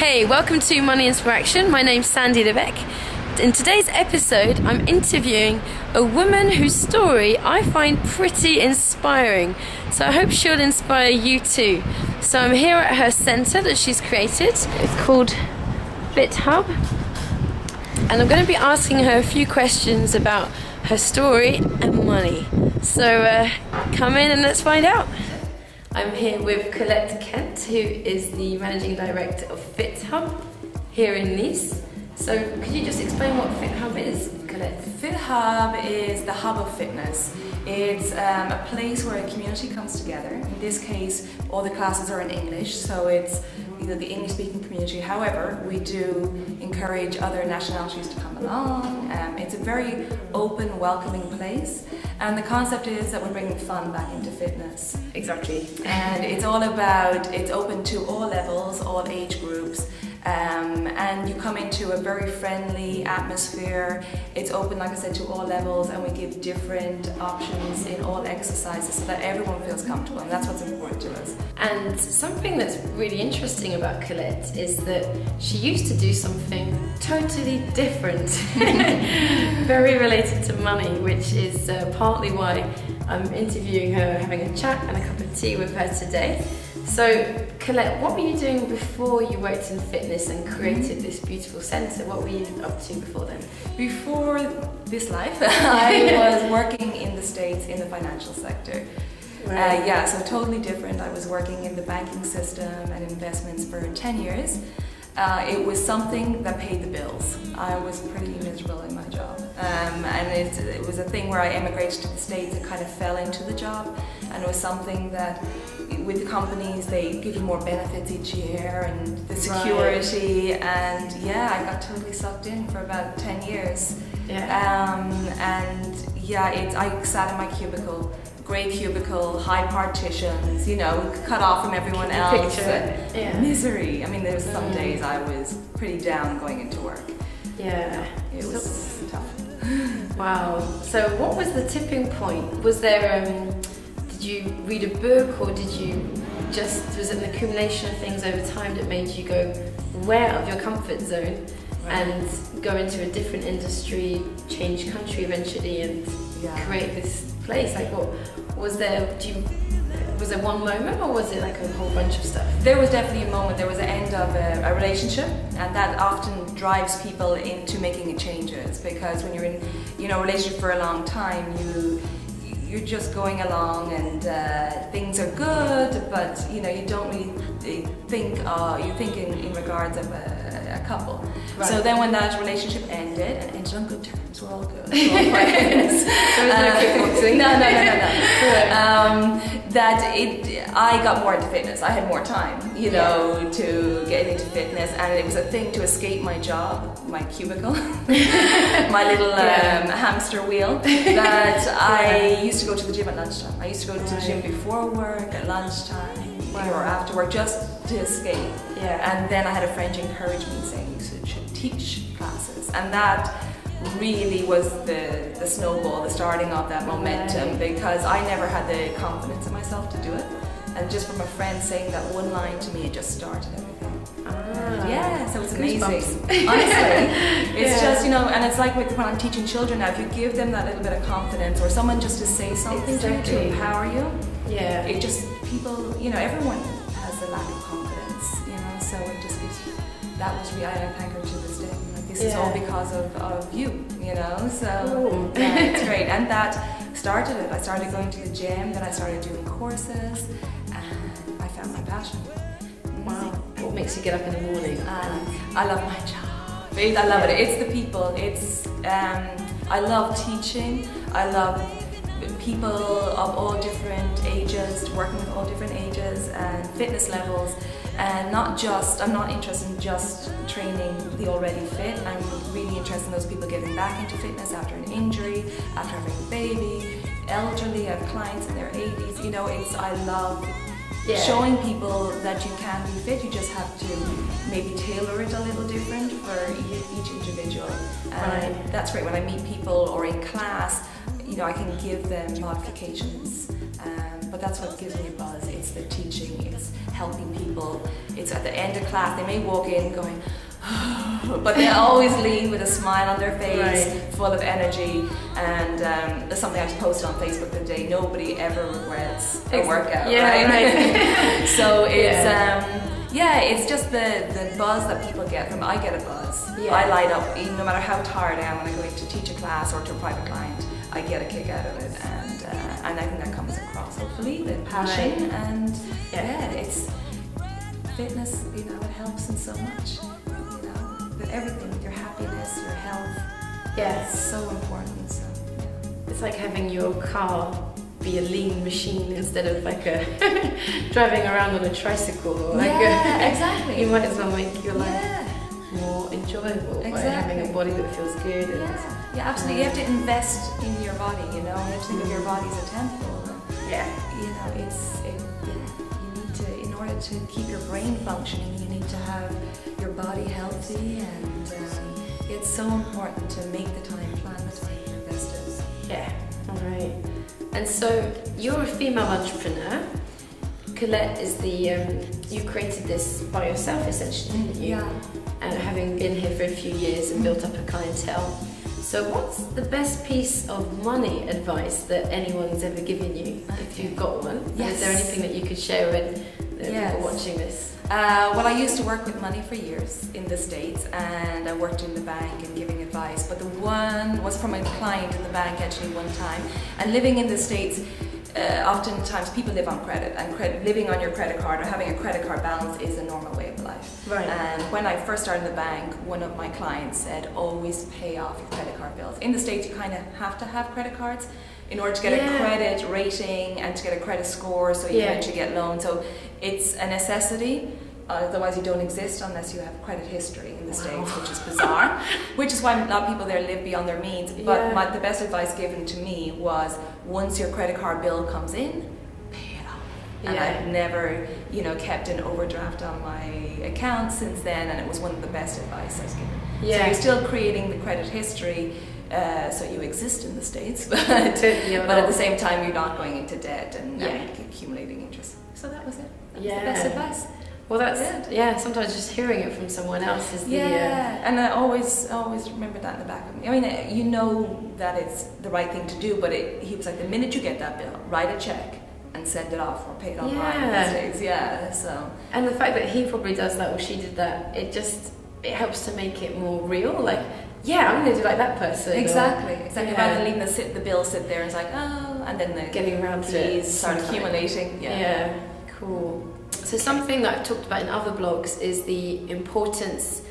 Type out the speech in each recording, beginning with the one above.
Hey, welcome to Money InspirACTION. My name's Sandy Lebec. In today's episode, I'm interviewing a woman whose story I find pretty inspiring. So I hope she'll inspire you too. So I'm here at her centre that she's created. It's called FitHub. And I'm going to be asking her a few questions about her story and money. So come in and let's find out. I'm here with Colette Kent, who is the Managing Director of FitHub here in Nice. So could you just explain what FitHub is, Colette? FitHub is the hub of fitness. It's a place where a community comes together. In this case, all the classes are in English, so it's the English-speaking community. However, we do encourage other nationalities to come along. It's a very open, welcoming place. And the concept is that we're bringing fun back into fitness. Exactly. And it's all about, it's open to all levels, all age groups. And you come into a very friendly atmosphere. It's open, like I said, to all levels, and we give different options in all exercises so that everyone feels comfortable, and that's what's important to us. And something that's really interesting about Colette is that she used to do something totally different, very related to money, which is partly why I'm interviewing her, having a chat and a cup of tea with her today. So, Colette, what were you doing before you worked in fitness and created this beautiful centre? What were you up to before then? Before this life, I was working in the States in the financial sector. Right. Yeah, so totally different. I was working in the banking system and investments for 10 years. It was something that paid the bills. I was pretty miserable in my job. And it was a thing where I emigrated to the States and kind of fell into the job. And it was something that, with the companies, they give you more benefits each year and the security. Right. And yeah, I got totally sucked in for about 10 years. Yeah. And yeah, I sat in my cubicle. Great cubicle, high partitions, you know, cut off from everyone else. Yeah. Misery. I mean, there was some days I was pretty down going into work. Yeah. It was tough. Wow. So what was the tipping point? Was there, did you read a book, or did you was it an accumulation of things over time that made you go way out of your comfort zone and go into a different industry, change country eventually, and create this place? Like, what was there? Was there one moment, or was it like a whole bunch of stuff? There was definitely a moment. There was an end of a relationship, and that often drives people into making changes, because when you're in, a relationship for a long time, you're just going along and things are good, but you don't really think. You think in regards of a couple. Right. So then when that relationship ended, and ended on good terms, we're all good, we're all friends. There was no kickboxing. No. I got more into fitness. I had more time, to get into fitness, and it was a thing to escape my job, my cubicle, my little hamster wheel. That I used to go to the gym at lunchtime. I used to go to the gym before work, at lunchtime, or after work, just to escape. Yeah. And then I had a friend encourage me, saying you should teach classes, and that really was the snowball, the starting of that momentum, because I never had the confidence in myself to do it. And just from a friend saying that one line to me, it just started everything. Yeah, so it's amazing. Honestly, it's just, and it's like when I'm teaching children now, if you give them that little bit of confidence, or someone just to say something to you, to empower you, it just, people, everyone has a lack of confidence, so it just gives, that was really, I thank her to this day. This is all because of you, so it's great. And that started it. I started going to the gym, then I started doing courses, and I found my passion. Wow. What makes you get up in the morning? I love my job. I love it. It's the people. It's I love teaching. I love people of all different ages, working with all different ages and fitness levels. And I'm not interested in just training the already fit. I'm really interested in those people getting back into fitness after an injury, after having a baby, elderly. I have clients in their 80s. I love showing people that you can be fit. You just have to maybe tailor it a little different for each individual. And that's great when I meet people or in class. I can give them modifications, but that's what gives me a buzz. It's the teaching, it's helping people. It's at the end of class, they may walk in going, but they always leave with a smile on their face, full of energy. And there's something I just posted on Facebook the other day. Nobody ever regrets a workout, right? So it's it's just the buzz that people get from. I get a buzz. I light up, even no matter how tired I am when I go in to teach a class or to a private client. I get a kick out of it, and I think that comes across. Hopefully, the passion and it's fitness. You know, it helps in so much. With everything, with your happiness, your health. It's so important. So it's like having your car be a lean machine instead of like a driving around on a tricycle. Or like exactly. You might as well make your life more enjoyable by having a body that feels good. And absolutely. You have to invest in your body. You know, you have to think of your body as a temple. You know, you need to, in order to keep your brain functioning, you need to have your body healthy, and it's so important to make the time, plan the time, invest it. Alright. And so you're a female entrepreneur. Colette is you created this by yourself essentially, didn't you? And having been here for a few years and built up a clientele. So what's the best piece of money advice that anyone's ever given you, if you've got one? Is there anything that you could share with people watching this? Well, I used to work with money for years in the States, and I worked in the bank and giving advice, but the one was from a client in the bank actually one time. And living in the States, oftentimes people live on credit, and living on your credit card or having a credit card balance is a normal way of life. And when I first started in the bank, one of my clients said, always pay off your credit card bills. In the States, you kind of have to have credit cards in order to get a credit rating and to get a credit score, so you can actually get loans. So it's a necessity. Otherwise you don't exist unless you have credit history in the States, which is bizarre. Which is why a lot of people there live beyond their means. But the best advice given to me was, once your credit card bill comes in, pay it off. And I've never, kept an overdraft on my account since then, and it was one of the best advice I was given. So you're still creating the credit history, so you exist in the States, but at the same time you're not going into debt and accumulating interest. So that was it. That was the best advice. Well, that's sometimes just hearing it from someone else is and I always remember that in the back of me. I mean, you know that it's the right thing to do, but he was like, the minute you get that bill, write a check and send it off or pay it online these days. So. And the fact that he probably does that or she did that, it helps to make it more real. Like, I'm going to do like that person. Exactly. Rather than leaving the bill sit there and it's like, and then the getting around to it start accumulating. Cool. So something that I've talked about in other blogs is the importance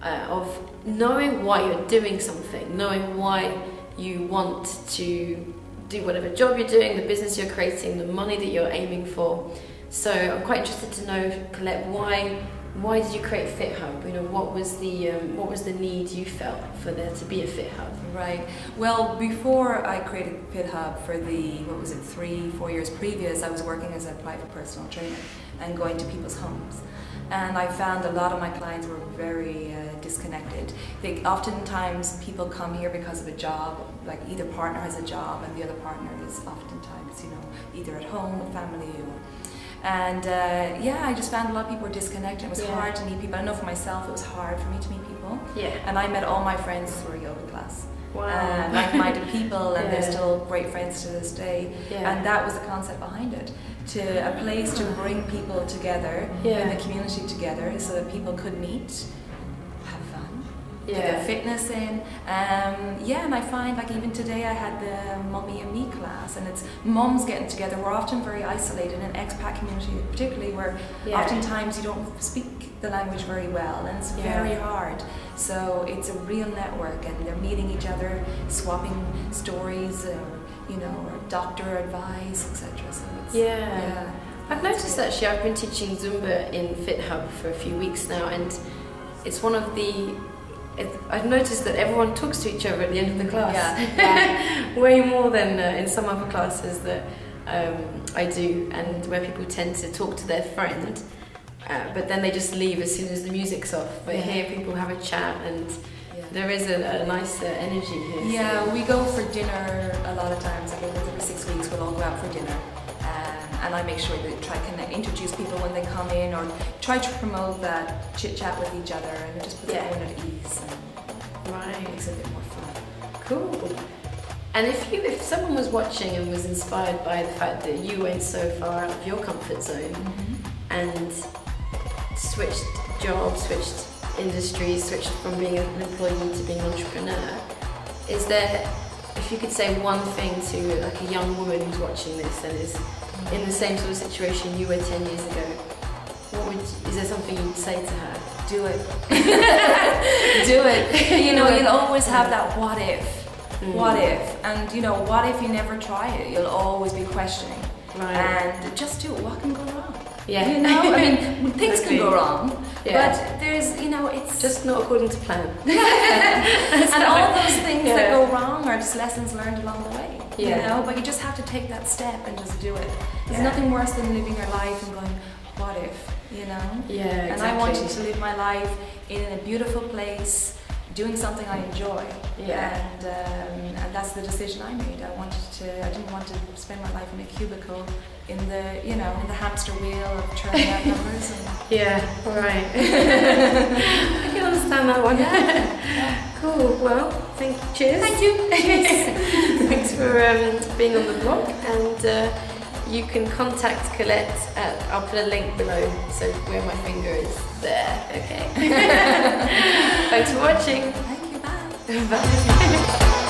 of knowing why you're doing something, knowing why you want to do whatever job you're doing, the business you're creating, the money that you're aiming for. So I'm quite interested to know, Colette, why did you create FitHub? What was the need you felt for there to be a FitHub? Right. Well, before I created FitHub for 3-4 years previous, I was working as a private personal trainer and going to people's homes. And I found a lot of my clients were very disconnected. Oftentimes people come here because of a job, like either partner has a job and the other partner is oftentimes, either at home with family and I just found a lot of people were disconnected. It was hard to meet people. I know for myself it was hard for me to meet people. And I met all my friends through a yoga class. Like-minded people, and they're still great friends to this day. And that was the concept behind it. A place to bring people together in the community together so that people could meet, have fun, get their fitness in. And I find, like, even today I had the Mummy and Me class, and it's mums getting together. We're often very isolated in an expat community, particularly where oftentimes you don't speak the language very well, and it's very hard. So it's a real network, and they're meeting each other, swapping stories, or doctor advice, etc. So it's I've noticed actually, I've been teaching Zumba in FitHub for a few weeks now, and it's one of the I've noticed that everyone talks to each other at the end of the class. Way more than in some other classes that I do, and where people tend to talk to their friend, but then they just leave as soon as the music's off. But here people have a chat, and there is a nice energy here. We go for dinner a lot of times. Like every 6 weeks we'll all go out for dinner. and I make sure that try to introduce people when they come in, or try to promote that chit chat with each other, and it just puts everyone at ease and makes it a bit more fun. Cool. And if someone was watching and was inspired by the fact that you went so far out of your comfort zone and switched jobs, switched industries, switched from being an employee to being an entrepreneur, is there, if you could say one thing to like a young woman who's watching this and is in the same sort of situation you were 10 years ago, is there something you'd say to her? Do it. Do it. You know, you'll always have that what if. What if? And you know, what if you never try it? You'll always be questioning. Right. And just do it. What can go wrong? Yeah. You know, I mean, things can go wrong, but there's, you know, it's just not according to plan. And all those things that go wrong are just lessons learned along the way. Yeah. You know, but you just have to take that step and just do it. There's nothing worse than living your life and going, what if? You know? Yeah, exactly. And I wanted to live my life in a beautiful place, doing something I enjoy. Yeah. And that's the decision I made. I didn't want to spend my life in a cubicle in the, you know, in the hamster wheel of churning out numbers. Yeah, right. I can understand that one. Yeah. Cool. Well, cheers. Thank you. Cheers. Thanks for being on the blog, and you can contact Colette at, I'll put a link below, so where my finger is there. Okay. Thanks for watching. Thank you. Bye. Bye.